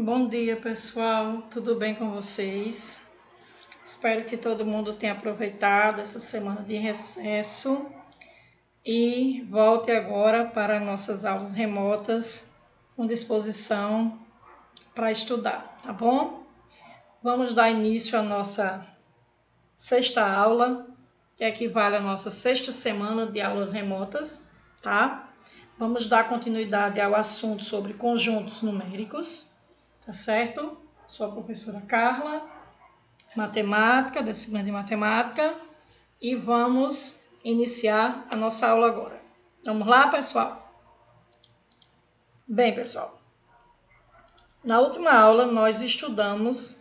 Bom dia, pessoal. Tudo bem com vocês? Espero que todo mundo tenha aproveitado essa semana de recesso e volte agora para nossas aulas remotas com disposição para estudar, tá bom? Vamos dar início à nossa sexta aula, que equivale à nossa sexta semana de aulas remotas, tá? Vamos dar continuidade ao assunto sobre conjuntos numéricos. Tá certo? Sou a professora Carla, matemática, disciplina de matemática, e vamos iniciar a nossa aula agora. Vamos lá, pessoal? Bem, pessoal, na última aula nós estudamos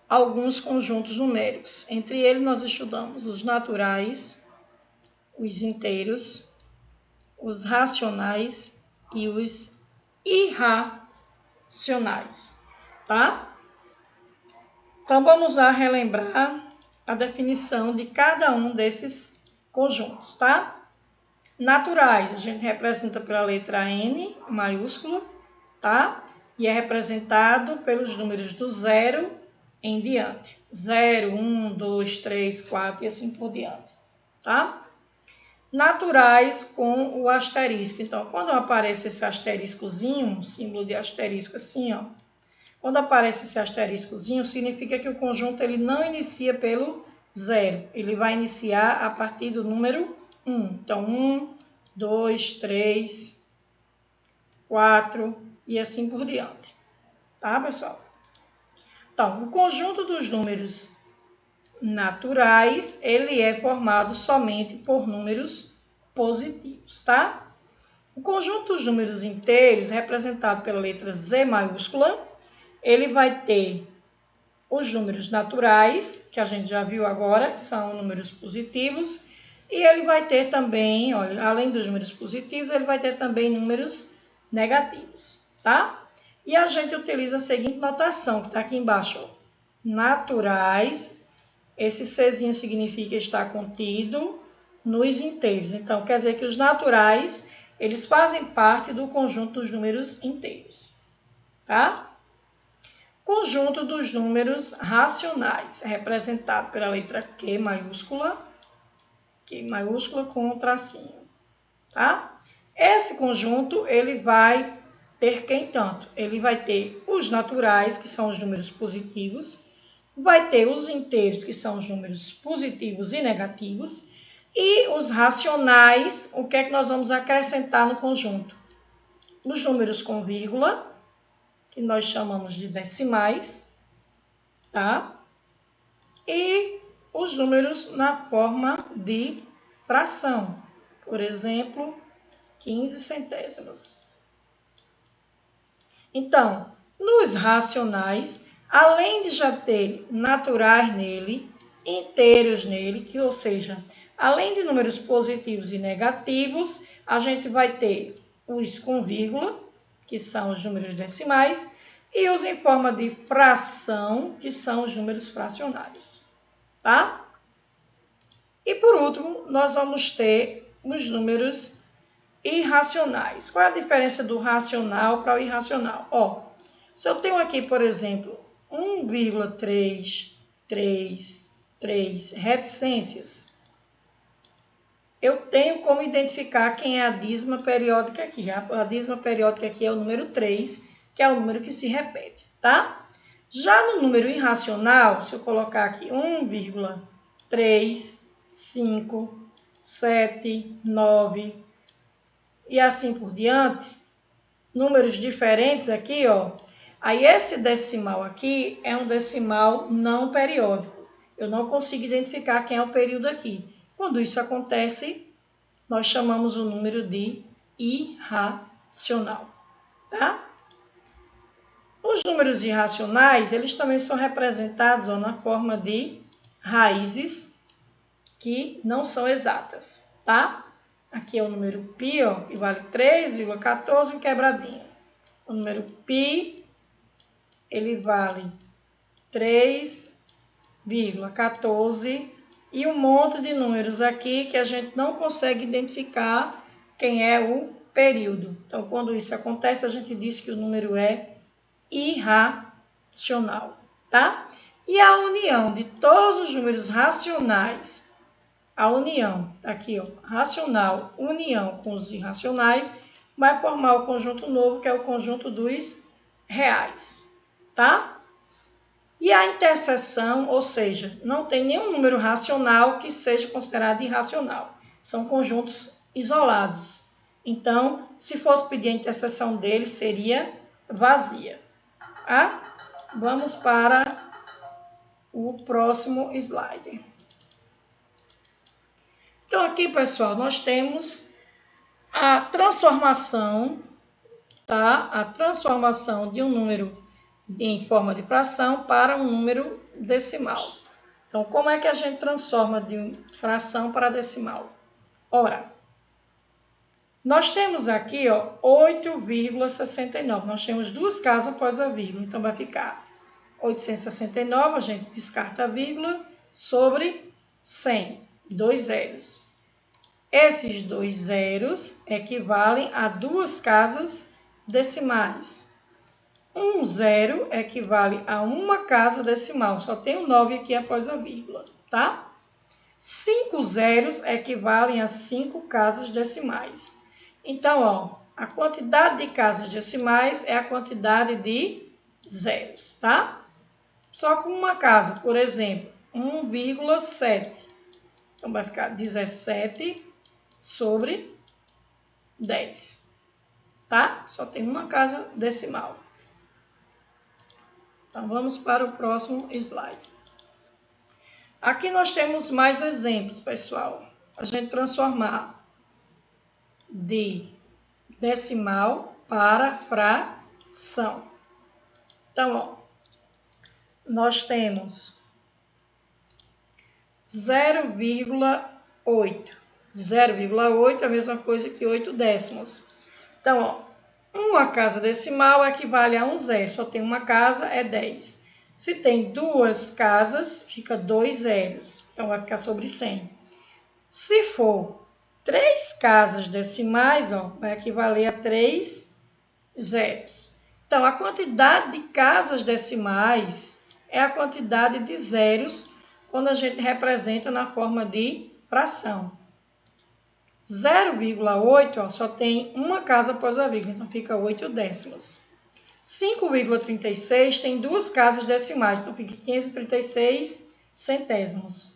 alguns conjuntos numéricos. Entre eles nós estudamos os naturais, os inteiros, os racionais e os irracionais, tá? Então, vamos lá relembrar a definição de cada um desses conjuntos, tá? Naturais, a gente representa pela letra N maiúscula, tá? E é representado pelos números do 0 em diante. 0, 1, 2, 3, 4 e assim por diante, tá? Naturais com o asterisco. Então, quando aparece esse asteriscozinho, símbolo de asterisco assim, ó. Quando aparece esse asteriscozinho, significa que o conjunto ele não inicia pelo 0. Ele vai iniciar a partir do número 1. Então, 1, 2, 3, 4 e assim por diante. Tá, pessoal? Então, o conjunto dos números naturais, ele é formado somente por números positivos, tá? O conjunto dos números inteiros, representado pela letra Z maiúscula, ele vai ter os números naturais, que a gente já viu agora, que são números positivos, e ele vai ter também, olha, além dos números positivos, ele vai ter também números negativos, tá? E a gente utiliza a seguinte notação, que está aqui embaixo, ó. Naturais, esse Czinho significa estar contido nos inteiros. Então, quer dizer que os naturais, eles fazem parte do conjunto dos números inteiros, tá? Conjunto dos números racionais, representado pela letra Q maiúscula com um tracinho, tá? Esse conjunto, ele vai ter quem tanto? Ele vai ter os naturais, que são os números positivos, vai ter os inteiros, que são os números positivos e negativos, e os racionais, o que é que nós vamos acrescentar no conjunto? Os números com vírgula, que nós chamamos de decimais, tá? E os números na forma de fração. Por exemplo, 15 centésimos. Então, nos racionais, além de já ter naturais nele, inteiros nele, que, ou seja, além de números positivos e negativos, a gente vai ter os com vírgula, que são os números decimais, e os em forma de fração, que são os números fracionários, tá? E por último, nós vamos ter os números irracionais. Qual é a diferença do racional para o irracional? Ó, se eu tenho aqui, por exemplo, 1,333 reticências, eu tenho como identificar quem é a dízima periódica aqui. A dízima periódica aqui é o número 3, que é o número que se repete, tá? Já no número irracional, se eu colocar aqui 1,357,9 e assim por diante, números diferentes aqui, ó. Aí esse decimal aqui é um decimal não periódico. Eu não consigo identificar quem é o período aqui. Quando isso acontece, nós chamamos o número de irracional, tá? Os números irracionais, eles também são representados ó, na forma de raízes que não são exatas, tá? Aqui é o número π, ó, que vale 3,14 um quebradinho. O número π, ele vale 3,14 e um monte de números aqui que a gente não consegue identificar quem é o período. Então, quando isso acontece, a gente diz que o número é irracional, racional, tá? E a união de todos os números racionais, a união, tá aqui, ó, racional, união com os irracionais, vai formar o conjunto novo, que é o conjunto dos reais, tá? E a interseção, ou seja, não tem nenhum número racional que seja considerado irracional. São conjuntos isolados. Então, se fosse pedir a interseção deles, seria vazia. Tá? Vamos para o próximo slide. Então, aqui, pessoal, nós temos a transformação, tá? A transformação de um número em forma de fração para um número decimal. Então, como é que a gente transforma de fração para decimal? Ora, nós temos aqui, ó, 8,69. Nós temos duas casas após a vírgula, então vai ficar 869, a gente descarta a vírgula, sobre 100, dois zeros. Esses dois zeros equivalem a duas casas decimais. Um zero equivale a uma casa decimal, só tem um 9 aqui após a vírgula, tá? 5 zeros equivalem a 5 casas decimais. Então, ó, a quantidade de casas decimais é a quantidade de zeros, tá? Só com uma casa, por exemplo, 1,7. Então, vai ficar 17 sobre 10, tá? Só tem uma casa decimal. Então, vamos para o próximo slide. Aqui nós temos mais exemplos, pessoal. A gente transformar de decimal para fração. Então, ó, nós temos 0,8. 0,8 é a mesma coisa que 8 décimos. Então, ó, uma casa decimal equivale a um zero. Só tem uma casa, é 10. Se tem duas casas, fica 2 zeros. Então, vai ficar sobre 100. Se for 3 casas decimais, ó, vai equivaler a 3 zeros. Então, a quantidade de casas decimais é a quantidade de zeros quando a gente representa na forma de fração. 0,8 só tem uma casa após a vírgula, então fica 8 décimos. 5,36 tem duas casas decimais, então fica 536 centésimos.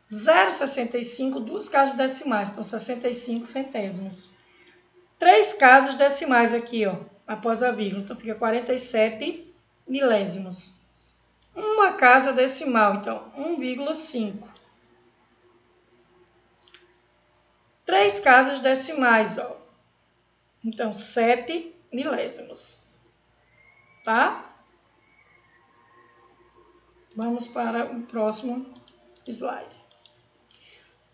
0,65, duas casas decimais, então 65 centésimos. 3 casas decimais aqui, ó, após a vírgula, então fica 47 milésimos. Uma casa decimal, então 1,5. 3 casas decimais, ó. Então, 7 milésimos. Tá? Vamos para o próximo slide.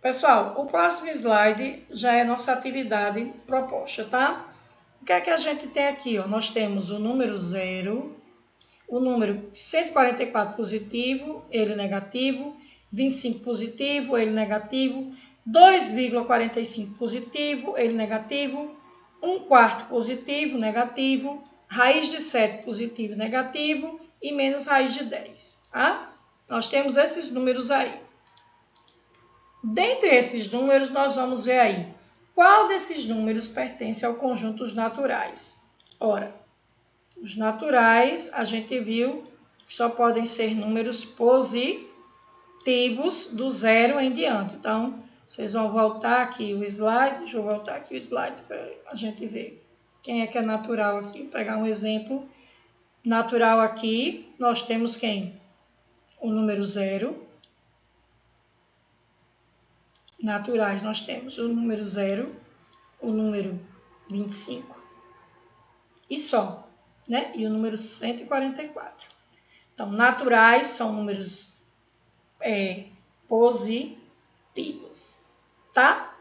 Pessoal, o próximo slide já é nossa atividade proposta, tá? O que é que a gente tem aqui, ó? Nós temos o número 0, o número 144 positivo, ele negativo, 25 positivo, ele negativo, 2,45 positivo, ele negativo, 1/4 positivo, negativo, raiz de 7 positivo, negativo e menos raiz de 10, tá? Nós temos esses números aí. Dentre esses números, nós vamos ver aí qual desses números pertence ao conjunto dos naturais. Ora, os naturais, a gente viu que só podem ser números positivos do 0 em diante. Então, vocês vão voltar aqui o slide. Deixa eu voltar aqui o slide para a gente ver quem é que é natural aqui. Vou pegar um exemplo natural aqui. Nós temos quem? O número 0. Naturais, nós temos o número 0, o número 25 e só, né? E o número 144. Então, naturais são números positivos, tá?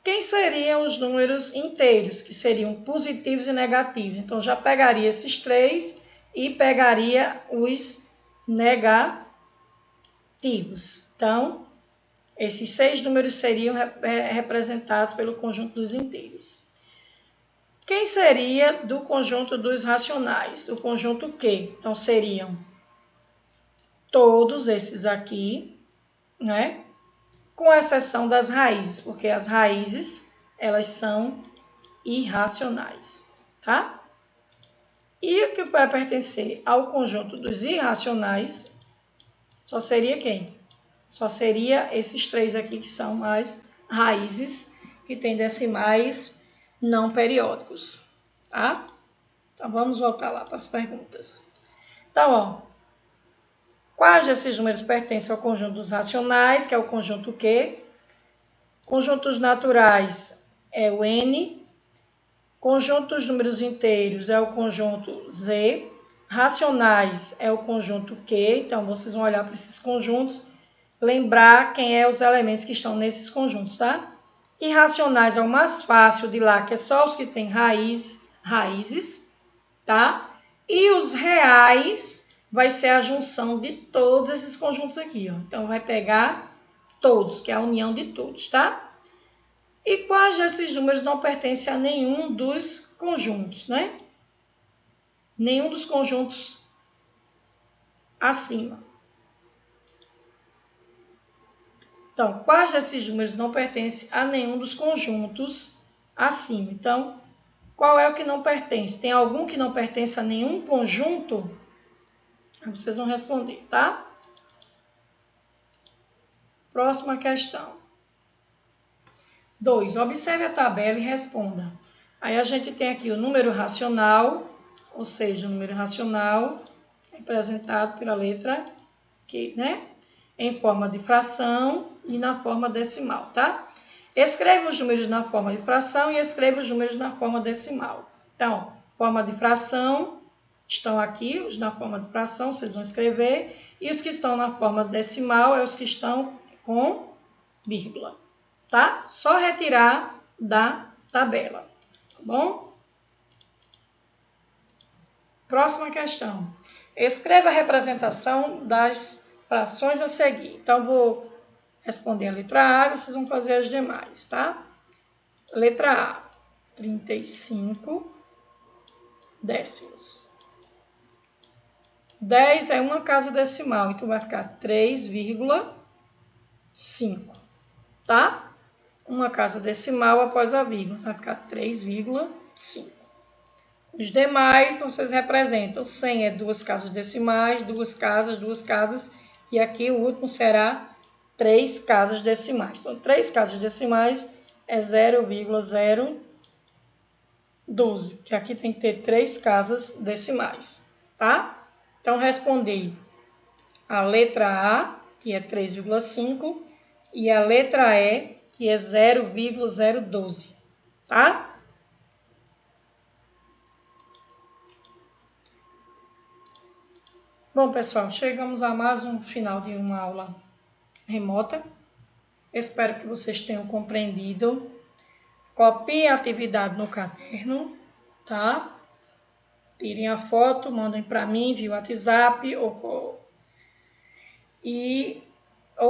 Quem seriam os números inteiros, que seriam positivos e negativos? Então, já pegaria esses três e pegaria os negativos. Então, esses 6 números seriam representados pelo conjunto dos inteiros. Quem seria do conjunto dos racionais? Do conjunto Q? Então, seriam todos esses aqui, né? Com exceção das raízes, porque as raízes, elas são irracionais, tá? E o que vai pertencer ao conjunto dos irracionais só seria quem? Só seria esses três aqui, que são as raízes, que têm decimais não periódicos, tá? Então, vamos voltar lá para as perguntas. Então, ó, quais desses números pertencem ao conjunto dos racionais, que é o conjunto Q? Conjuntos naturais é o N. Conjunto dos números inteiros é o conjunto Z. Racionais é o conjunto Q. Então, vocês vão olhar para esses conjuntos, lembrar quem é os elementos que estão nesses conjuntos, tá? Irracionais é o mais fácil de lá, que é só os que têm raízes, tá? E os reais vai ser a junção de todos esses conjuntos aqui, ó. Então, vai pegar todos, que é a união de todos, tá? E quais desses números não pertencem a nenhum dos conjuntos, né? Nenhum dos conjuntos acima. Então, quais desses números não pertencem a nenhum dos conjuntos acima? Então, qual é o que não pertence? Tem algum que não pertence a nenhum conjunto? Vocês vão responder, tá? Próxima questão. 2. Observe a tabela e responda. Aí a gente tem aqui o número racional, ou seja, o número racional representado pela letra Q, né? Em forma de fração e na forma decimal, tá? Escreva os números na forma de fração e escreva os números na forma decimal. Então, forma de fração, estão aqui, os na forma de fração, vocês vão escrever, e os que estão na forma decimal é os que estão com vírgula, tá? Só retirar da tabela, tá bom? Próxima questão. Escreva a representação das frações a seguir. Então, vou responder a letra A e vocês vão fazer as demais, tá? Letra A, 35 décimos. 10 é uma casa decimal, então vai ficar 3,5, tá? Uma casa decimal após a vírgula, vai ficar 3,5. Os demais, vocês representam. 100 é duas casas decimais, duas casas, e aqui o último será 3 casas decimais. Então, 3 casas decimais é 0,012, que aqui tem que ter 3 casas decimais, tá? Então, respondi a letra A, que é 3,5, e a letra E, que é 0,012, tá? Bom, pessoal, chegamos a mais um final de uma aula remota. Espero que vocês tenham compreendido. Copiem a atividade no caderno, tá? Tirem a foto, mandem para mim via WhatsApp ou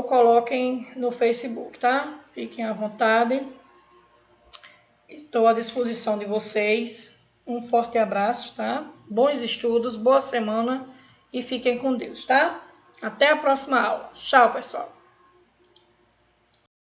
coloquem no Facebook, tá? Fiquem à vontade. Estou à disposição de vocês. Um forte abraço, tá? Bons estudos, boa semana e fiquem com Deus, tá? Até a próxima aula. Tchau, pessoal!